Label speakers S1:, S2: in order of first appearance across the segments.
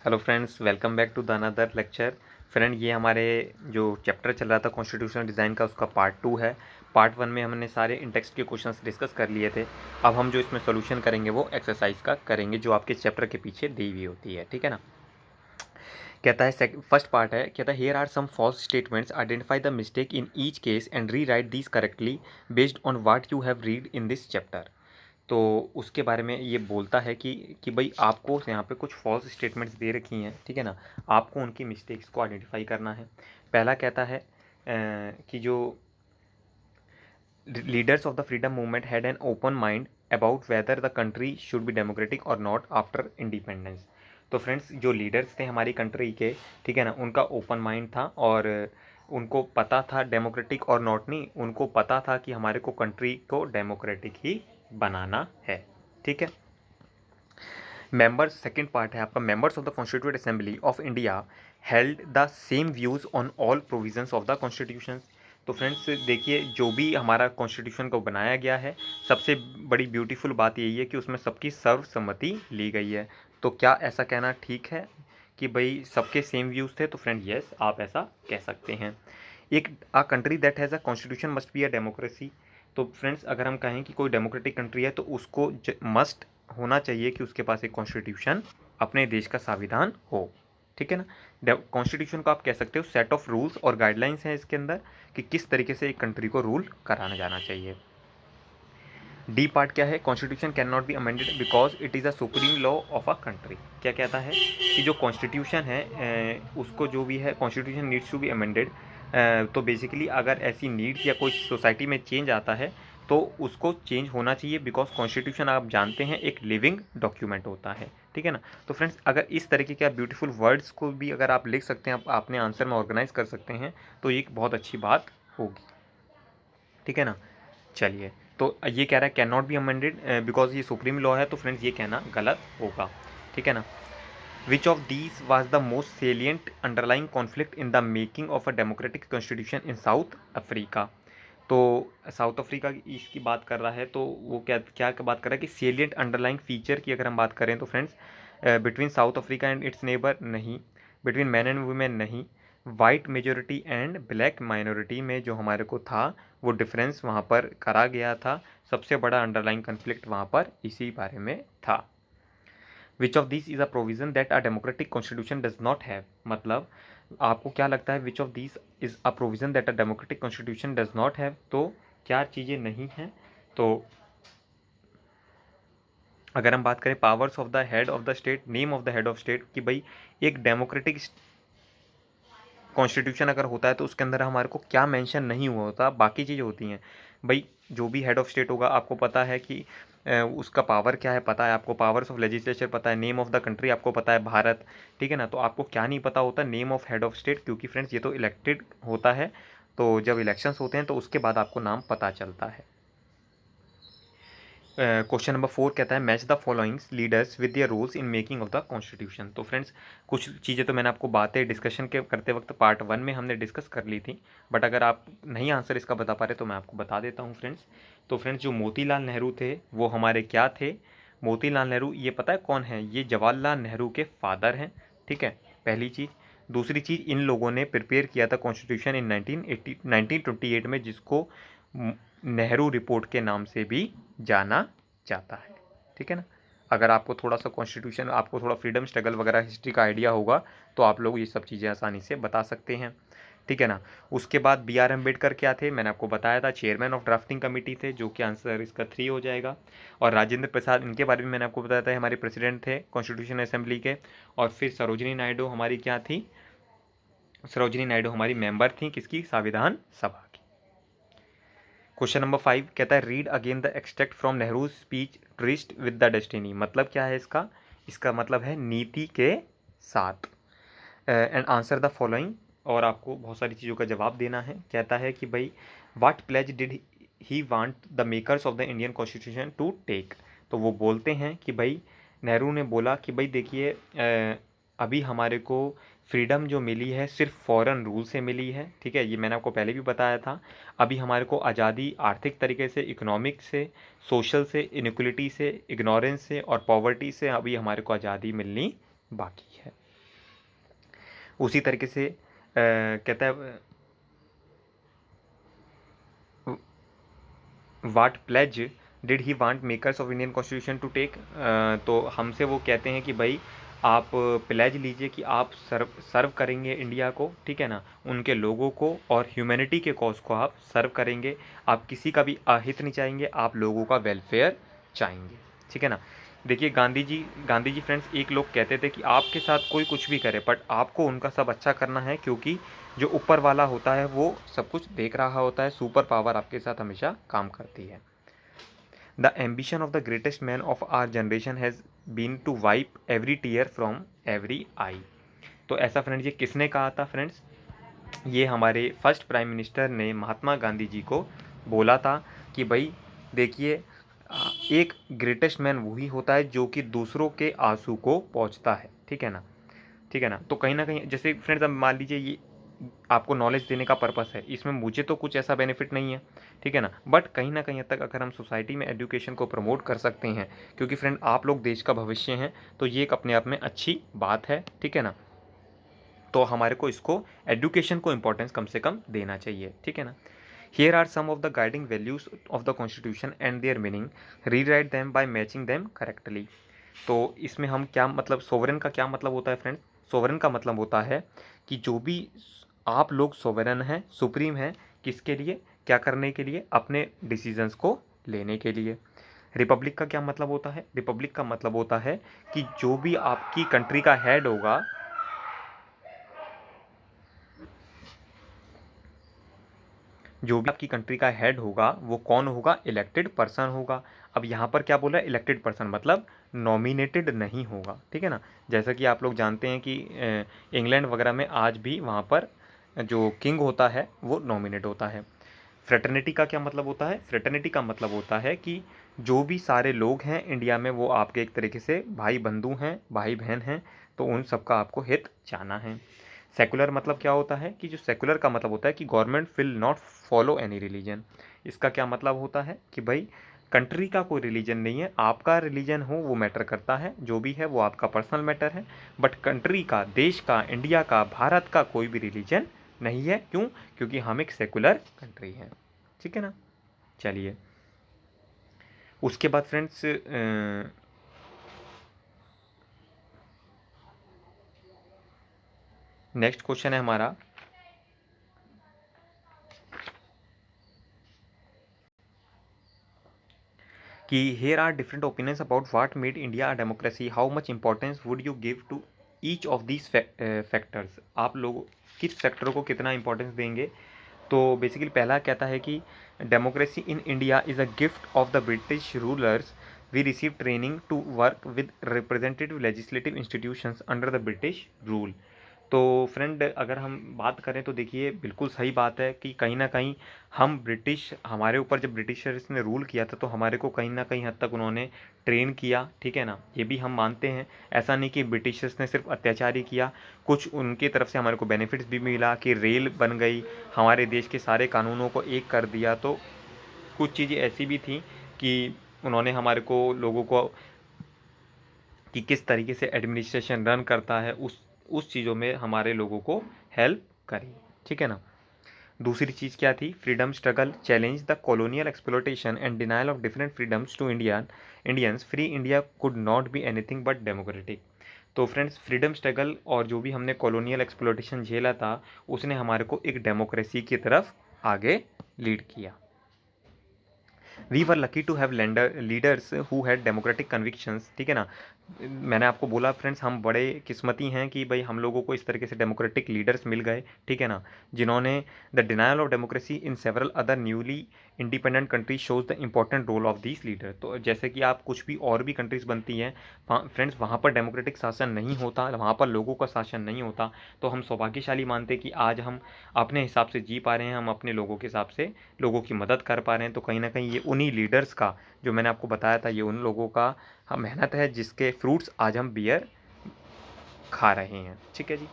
S1: Hello friends, welcome back to the another lecture. Friend, ये हमारे जो चैप्टर चल रहा था कॉन्स्टिट्यूशनल डिज़ाइन का, उसका पार्ट 2 है। पार्ट 1 में हमने सारे इंटेक्स्ट के क्वेश्चंस डिस्कस कर लिए थे। अब हम जो इसमें सोल्यूशन करेंगे वो एक्सरसाइज का करेंगे, जो आपके चैप्टर के पीछे दी हुई होती है। ठीक है ना। कहता है फर्स्ट पार्ट है, कहता है here are some false statements, identify the mistake in each case and rewrite these correctly based on what you have read in this chapter. तो उसके बारे में ये बोलता है कि भाई आपको यहाँ पे कुछ फॉल्स स्टेटमेंट्स दे रखी हैं। ठीक है ना। आपको उनकी मिस्टेक्स को आइडेंटिफाई करना है। पहला कहता है कि जो leaders of the freedom movement had an open mind about whether the country should be democratic और नॉट आफ्टर इंडिपेंडेंस। तो फ्रेंड्स, जो लीडर्स थे हमारी कंट्री के, ठीक है ना, उनका ओपन माइंड था और उनको पता था डेमोक्रेटिक और नॉट नहीं, उनको पता था कि हमारे को कंट्री को डेमोक्रेटिक ही बनाना है। ठीक है। मेंबर्स, सेकंड पार्ट है आपका, members of the constituent assembly of India held the same views on all provisions of the constitution. तो फ्रेंड्स देखिए, जो भी हमारा कॉन्स्टिट्यूशन को बनाया गया है, सबसे बड़ी ब्यूटीफुल बात यही है कि उसमें सबकी सर्वसम्मति ली गई है। तो क्या ऐसा कहना ठीक है कि भाई सबके सेम व्यूज़ थे? तो फ्रेंड यस, आप ऐसा कह सकते हैं। एक country that has a constitution must be a democracy. तो फ्रेंड्स, अगर हम कहें कि कोई डेमोक्रेटिक कंट्री है तो उसको मस्ट होना चाहिए कि उसके पास एक कॉन्स्टिट्यूशन, अपने देश का संविधान हो। ठीक है ना। कॉन्स्टिट्यूशन को आप कह सकते हो सेट ऑफ रूल्स और गाइडलाइंस हैं इसके अंदर कि किस तरीके से एक कंट्री को रूल कराना जाना चाहिए। डी पार्ट क्या है, constitution can not be amended because it is a supreme law of a country. क्या कहता है कि जो कॉन्स्टिट्यूशन है उसको जो भी है, constitution needs to be amended. तो बेसिकली अगर ऐसी नीड्स या कोई सोसाइटी में चेंज आता है तो उसको चेंज होना चाहिए, बिकॉज कॉन्स्टिट्यूशन आप जानते हैं एक लिविंग डॉक्यूमेंट होता है। ठीक है ना। तो फ्रेंड्स, अगर इस तरीके के ब्यूटीफुल वर्ड्स को भी अगर आप लिख सकते हैं, आप अपने आंसर में ऑर्गेनाइज कर सकते हैं, तो ये एक बहुत अच्छी बात होगी। ठीक है ना। चलिए, तो ये कह रहा है can not be amended because ये सुप्रीम लॉ है, तो फ्रेंड्स ये कहना गलत होगा। ठीक है ना। Which of these was the most salient underlying conflict in the making of a democratic constitution in south Africa. तो साउथ अफ्रीका की इसकी बात कर रहा है, तो वो क्या क्या बात कर रहा है कि सेलियंट अंडरलाइंग फीचर की अगर हम बात करें तो friends, between south Africa and it's neighbour नहीं, बिटवीन मैन एंड वुमेन नहीं, white majority and black minority में जो हमारे को था वो डिफरेंस वहाँ पर करा गया था। सबसे बड़ा अंडरलाइंग कन्फ्लिक्ट वहाँ पर इसी बारे में था। Which of this is a provision that a democratic constitution does not have. मतलब आपको क्या लगता है, which of this is a provision that a democratic constitution does not have? तो क्या चीज़ें नहीं हैं? तो अगर हम बात करें powers of the head of the state, name of the head of state, कि भाई एक डेमोक्रेटिक कॉन्स्टिट्यूशन अगर होता है तो उसके अंदर हमारे को क्या मेंशन नहीं हुआ होता, बाकी चीज़ें होती हैं। भाई जो भी हेड ऑफ स्टेट होगा आपको पता है कि उसका पावर क्या है, पता है आपको, पावर्स ऑफ लेजिस्लेचर पता है, नेम ऑफ द कंट्री आपको पता है भारत। ठीक है ना। तो आपको क्या नहीं पता होता, name of head of state, क्योंकि फ्रेंड्स ये तो इलेक्टेड होता है, तो जब इलेक्शंस होते हैं तो उसके बाद आपको नाम पता चलता है। क्वेश्चन नंबर 4 कहता है match the followings leaders with their roles in making of the constitution. तो फ्रेंड्स, कुछ चीज़ें तो मैंने आपको बातें डिस्कशन के करते वक्त पार्ट 1 में हमने डिस्कस कर ली थी, बट अगर आप नहीं आंसर इसका बता पा रहे तो मैं आपको बता देता हूँ फ्रेंड्स। तो फ्रेंड्स, जो मोतीलाल नेहरू थे वो हमारे क्या थे? मोतीलाल नेहरू, ये पता है कौन है? ये जवाहरलाल नेहरू के फादर हैं। ठीक है, पहली चीज़। दूसरी चीज़, इन लोगों ने प्रिपेयर किया था कॉन्स्टिट्यूशन इन 1928 में, जिसको नेहरू रिपोर्ट के नाम से भी जाना जाता है। ठीक है ना। अगर आपको थोड़ा सा कॉन्स्टिट्यूशन, आपको थोड़ा फ्रीडम स्ट्रगल वगैरह हिस्ट्री का आइडिया होगा तो आप लोग ये सब चीज़ें आसानी से बता सकते हैं। ठीक है ना। उसके बाद बी आर अम्बेडकर क्या थे? मैंने आपको बताया था, चेयरमैन ऑफ ड्राफ्टिंग कमेटी थे, जो कि आंसर इसका 3 हो जाएगा। और राजेंद्र प्रसाद, इनके बारे में मैंने आपको बताया था, हमारे प्रेसिडेंट थे कॉन्स्टिट्यूशन असेंबली के। और फिर सरोजनी नायडू हमारी क्या थी? सरोजनी नायडू हमारी मेंबर थी किसकी? संविधान सभा की। क्वेश्चन नंबर 5 कहता है read again the extract from Nehru speech tourist with the destiny. मतलब क्या है इसका? इसका मतलब है नीति के साथ। एंड आंसर द फॉलोइंग, और आपको बहुत सारी चीज़ों का जवाब देना है। कहता है कि भाई what pledge did he want the makers of the Indian constitution to take. तो वो बोलते हैं कि भाई नेहरू ने बोला कि भाई देखिए, अभी हमारे को फ्रीडम जो मिली है सिर्फ फॉरेन रूल से मिली है। ठीक है, ये मैंने आपको पहले भी बताया था। अभी हमारे को आज़ादी आर्थिक तरीके से, इकोनॉमिक से, सोशल से, इनक्वलिटी से, इग्नोरेंस से और पॉवर्टी से अभी हमारे को आज़ादी मिलनी बाकी है। उसी तरीके से कहता है what place did he want makers of Indian constitution to take. तो हमसे वो कहते हैं कि भाई आप प्लेज लीजिए कि आप सर्व करेंगे इंडिया को, ठीक है ना, उनके लोगों को और ह्यूमैनिटी के कॉज को आप सर्व करेंगे, आप किसी का भी अहित नहीं चाहेंगे, आप लोगों का वेलफेयर चाहेंगे, ठीक है ना। देखिए गांधी जी फ्रेंड्स, एक लोग कहते थे कि आपके साथ कोई कुछ भी करे बट आपको उनका सब अच्छा करना है, क्योंकि जो ऊपर वाला होता है वो सब कुछ देख रहा होता है, सुपर पावर आपके साथ हमेशा काम करती है। The ambition of the greatest man of our generation has been to wipe every tear from every eye. तो ऐसा फ्रेंड्स ये किसने कहा था फ्रेंड्स? ये हमारे फर्स्ट प्राइम मिनिस्टर ने महात्मा गांधी जी को बोला था कि भाई देखिए, एक ग्रेटेस्ट मैन वही होता है जो कि दूसरों के आंसू को पहुंचता है, ठीक है ना, ठीक है ना। तो कहीं ना कहीं जैसे फ्रेंड्स अब मान लीजिए ये आपको नॉलेज देने का पर्पस है, इसमें मुझे तो कुछ ऐसा बेनिफिट नहीं है, ठीक है ना, बट कहीं ना कहीं हद तक अगर हम सोसाइटी में एजुकेशन को प्रमोट कर सकते हैं, क्योंकि फ्रेंड आप लोग देश का भविष्य हैं, तो ये एक अपने आप में अच्छी बात है, ठीक है ना। तो हमारे को इसको एजुकेशन को इंपॉर्टेंस कम से कम देना चाहिए, ठीक है ना। Here are some of the guiding values of the constitution and their meaning, rewrite them by matching them correctly. तो इसमें हम क्या मतलब, सोवरेन का क्या मतलब होता है फ्रेंड? सोवरेन का मतलब होता है कि जो भी आप लोग सोवरेन हैं, सुप्रीम हैं, किसके लिए, क्या करने के लिए, अपने डिसीजंस को लेने के लिए। रिपब्लिक का क्या मतलब होता है? रिपब्लिक का मतलब होता है कि जो भी आपकी कंट्री का हेड होगा, जो भी आपकी कंट्री का हेड होगा वो कौन होगा? इलेक्टेड पर्सन होगा। अब यहाँ पर क्या बोल रहा है? इलेक्टेड पर्सन मतलब नॉमिनेटेड नहीं होगा, ठीक है ना। जैसा कि आप लोग जानते हैं कि इंग्लैंड वगैरह में आज भी वहाँ पर जो किंग होता है वो नॉमिनेट होता है। फ्रेटर्निटी का क्या मतलब होता है? फ्रेटर्निटी का मतलब होता है कि जो भी सारे लोग हैं इंडिया में वो आपके एक तरीके से भाई बंधु हैं, भाई बहन हैं, तो उन सबका आपको हित चाहना है। सेकुलर मतलब क्या होता है? कि जो सेकुलर का मतलब होता है कि government will not follow any religion. इसका क्या मतलब होता है कि भाई कंट्री का कोई रिलीजन नहीं है, आपका रिलीजन हो वो मैटर करता है, जो भी है वो आपका पर्सनल मैटर है, बट कंट्री का, देश का, इंडिया का, भारत का कोई भी रिलीजन नहीं है। क्यों? क्योंकि हम एक सेकुलर कंट्री हैं, ठीक है ना। चलिए उसके बाद फ्रेंड्स नेक्स्ट क्वेश्चन है हमारा कि here are different opinions about what made India a democracy. How much importance would you give to each of these factors? आप लोग किस फैक्टर को कितना इंपॉर्टेंस देंगे? तो बेसिकली पहला कहता है कि democracy in India is a gift of the British rulers, we receive training to work with representative legislative institutions under the British rule. तो फ्रेंड अगर हम बात करें तो देखिए बिल्कुल सही बात है कि कहीं ना कहीं हम ब्रिटिश, हमारे ऊपर जब ब्रिटिशर्स ने रूल किया था तो हमारे को कहीं ना कहीं हद तक उन्होंने ट्रेन किया, ठीक है ना, ये भी हम मानते हैं। ऐसा नहीं कि ब्रिटिशर्स ने सिर्फ अत्याचार ही किया, कुछ उनकी तरफ से हमारे को बेनिफिट्स भी मिला कि रेल बन गई, हमारे देश के सारे कानूनों को एक कर दिया। तो कुछ चीज़ें ऐसी भी थी कि उन्होंने हमारे को, लोगों को, कि किस तरीके से एडमिनिस्ट्रेशन रन करता है उस चीज़ों में हमारे लोगों को हेल्प करी, ठीक है ना। दूसरी चीज़ क्या थी? Freedom struggle challenge the colonial exploitation and denial of different freedoms to Indians, free India could not be anything but democratic. तो फ्रेंड्स फ्रीडम स्ट्रगल और जो भी हमने कॉलोनियल एक्सप्लोटेशन झेला था उसने हमारे को एक डेमोक्रेसी की तरफ आगे लीड किया। We were lucky to have leaders who had democratic convictions, ठीक है ना। मैंने आपको बोला फ्रेंड्स हम बड़े किस्मती हैं कि भाई हम लोगों को इस तरीके से डेमोक्रेटिक लीडर्स मिल गए, ठीक है ना, जिन्होंने the denial of democracy in several other newly independent countries shows the important role of these leader. तो जैसे कि आप कुछ भी और भी कंट्रीज बनती हैं फ्रेंड्स, वहाँ पर डेमोक्रेटिक शासन नहीं होता, वहाँ पर लोगों का शासन नहीं होता, तो हम सौभाग्यशाली मानते हैं कि आज हम अपने हिसाब से जी पा रहे हैं, हम अपने लोगों के हिसाब से लोगों की मदद कर पा रहे हैं। तो कहीं ना कहीं ये उन्हीं लीडर्स का, जो मैंने आपको बताया था, ये उन लोगों का मेहनत है जिसके फ्रूट्स आज हम बियर खा रहे हैं, ठीक है जी।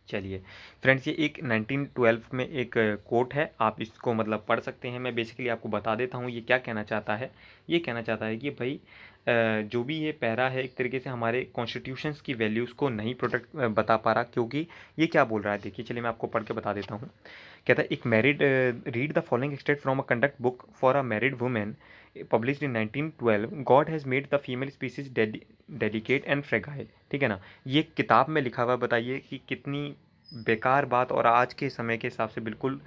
S1: चलिए फ्रेंड्स ये एक 1912 में एक कोट है, आप इसको मतलब पढ़ सकते हैं। मैं बेसिकली आपको बता देता हूँ ये क्या कहना चाहता है। ये कहना चाहता है कि भाई जो भी ये पैरा है एक तरीके से हमारे कॉन्स्टिट्यूशंस की वैल्यूज़ को नहीं प्रोटेक्ट बता पा रहा, क्योंकि ये क्या बोल रहा है देखिए, चलिए मैं आपको पढ़ के बता देता हूँ। कहता है एक married read the following extract from a conduct book for a married women published in 1912। God has made the female species delicate and fragile. ठीक है ना, ये किताब में लिखा हुआ, बताइए कि कितनी बेकार बात और आज के समय के हिसाब से बिल्कुल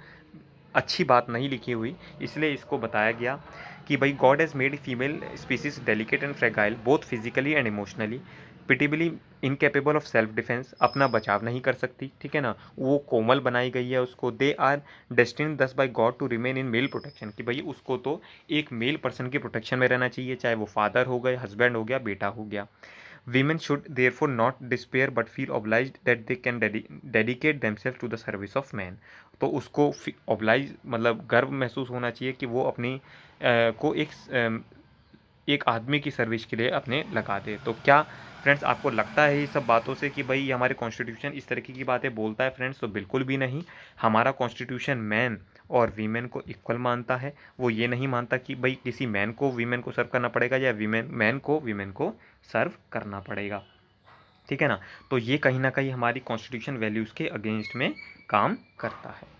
S1: अच्छी बात नहीं लिखी हुई। इसलिए इसको बताया गया कि भाई God has made female species delicate and fragile both physically and emotionally, pitiably incapable of self defence, अपना बचाव नहीं कर सकती। ठीक है ना, वो कोमल बनाई गई है उसको। They are destined thus by God to remain in male protection, कि भाई उसको तो एक मेल पर्सन के प्रोटेक्शन में रहना चाहिए, चाहे वो फादर हो गए, हस्बैंड हो गया, बेटा हो गया। Women should therefore not despair but feel obliged that they can dedicate themselves to the service of man। तो उसको oblige मतलब गर्व महसूस होना चाहिए कि वो अपनी को एक आदमी की सर्विस के लिए अपने लगा दे। तो क्या फ्रेंड्स आपको लगता है ये सब बातों से कि भाई ये हमारे कॉन्स्टिट्यूशन इस तरीके की बातें बोलता है फ्रेंड्स? तो बिल्कुल भी नहीं। हमारा कॉन्स्टिट्यूशन मैन और वीमेन को इक्वल मानता है। वो ये नहीं मानता कि भाई किसी मैन को वीमेन को सर्व करना पड़ेगा या मैन को वीमेन को सर्व करना पड़ेगा। ठीक है ना, तो ये कहीं ना कहीं हमारी कॉन्स्टिट्यूशन वैल्यूज़ के अगेंस्ट में काम करता है।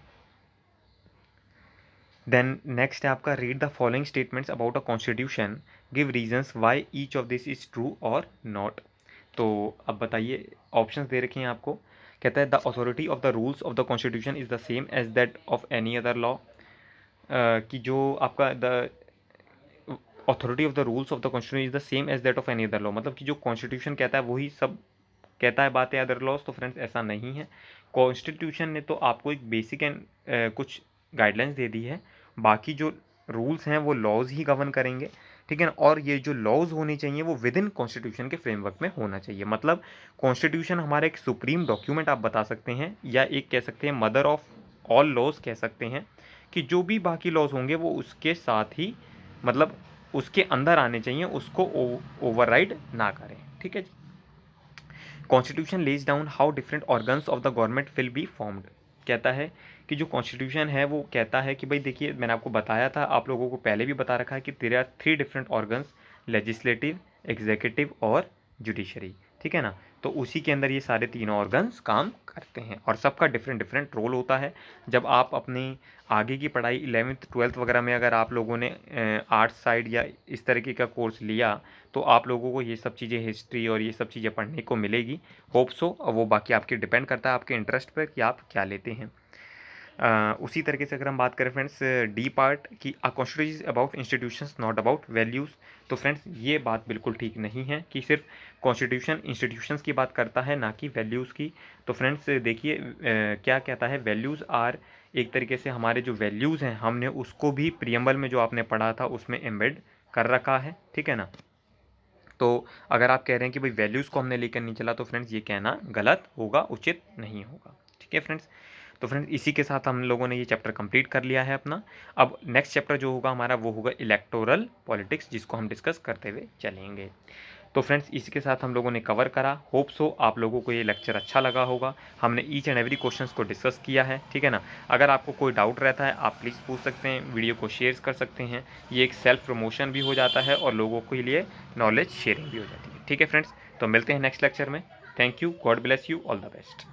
S1: देन नेक्स्ट है आपका read the following statements about a constitution, give reasons why each of this is true और नॉट। तो अब बताइए, ऑप्शंस दे रखे हैं आपको। कहता है the authority of the rules of the constitution is the same as that of any other law. कि जो आपका the authority of the rules of the constitution is the same as that of any other law, मतलब कि जो constitution कहता है वही सब कहता है बातें अदर लॉज। तो फ्रेंड्स ऐसा नहीं है। कॉन्स्टिट्यूशन ने तो आपको एक बेसिक एंड कुछ गाइडलाइंस दे दी है, बाकी जो रूल्स हैं वो लॉज ही गवर्न करेंगे। ठीक है ना, और ये जो लॉज होने चाहिए वो विद इन कॉन्स्टिट्यूशन के फ्रेमवर्क में होना चाहिए। मतलब कॉन्स्टिट्यूशन हमारा एक सुप्रीम डॉक्यूमेंट आप बता सकते हैं, या एक कह सकते हैं मदर ऑफ ऑल लॉज कह सकते हैं, कि जो भी बाकी लॉज होंगे वो उसके साथ ही मतलब उसके अंदर आने चाहिए, उसको ओवरराइड ना करें। ठीक है जी। Constitution lays down how different organs of the government will be formed. कहता है कि जो कॉन्स्टिट्यूशन है वो कहता है कि भाई देखिए, मैंने आपको बताया था, आप लोगों को पहले भी बता रखा है कि there are 3 different organs, legislative, executive और जुडिशरी। ठीक है ना, तो उसी के अंदर ये सारे तीनों ऑर्गन्स काम करते हैं और सबका डिफरेंट डिफरेंट रोल होता है। जब आप अपनी आगे की पढ़ाई 11th 12th वगैरह में अगर आप लोगों ने आर्ट्स साइड या इस तरीके का कोर्स लिया, तो आप लोगों को ये सब चीज़ें हिस्ट्री और ये सब चीज़ें पढ़ने को मिलेगी। होप सो, वो बाकी आपके डिपेंड करता है आपके इंटरेस्ट पर कि आप क्या लेते हैं। उसी तरीके से अगर हम बात करें फ्रेंड्स डी पार्ट की a constitution is about institutions not about values. तो फ्रेंड्स ये बात बिल्कुल ठीक नहीं है कि सिर्फ कॉन्स्टिट्यूशन इंस्टीट्यूशंस की बात करता है, ना कि वैल्यूज़ की। तो फ्रेंड्स देखिए क्या कहता है, वैल्यूज़ आर एक तरीके से हमारे जो वैल्यूज़ हैं हमने उसको भी प्रियम्बल में जो आपने पढ़ा था उसमें एम्बेड कर रखा है। ठीक है ना, तो अगर आप कह रहे हैं कि भाई वैल्यूज़ को हमने लेकर नहीं चला, तो फ्रेंड्स ये कहना गलत होगा, उचित नहीं होगा। ठीक है फ्रेंड्स, तो फ्रेंड्स इसी के साथ हम लोगों ने ये चैप्टर कंप्लीट कर लिया है अपना। अब नेक्स्ट चैप्टर जो होगा हमारा वो होगा इलेक्टोरल पॉलिटिक्स, जिसको हम डिस्कस करते हुए चलेंगे। तो फ्रेंड्स इसी के साथ हम लोगों ने कवर करा। होप सो आप लोगों को ये लेक्चर अच्छा लगा होगा। हमने ईच एंड एवरी क्वेश्चंस को डिस्कस किया है। ठीक है ना, अगर आपको कोई डाउट रहता है आप प्लीज़ पूछ सकते हैं, वीडियो को शेयर कर सकते हैं। ये एक सेल्फ प्रमोशन भी हो जाता है और लोगों के लिए नॉलेज शेयरिंग भी हो जाती है। ठीक है फ्रेंड्स, तो मिलते हैं नेक्स्ट लेक्चर में। Thank you, God bless you, all the best.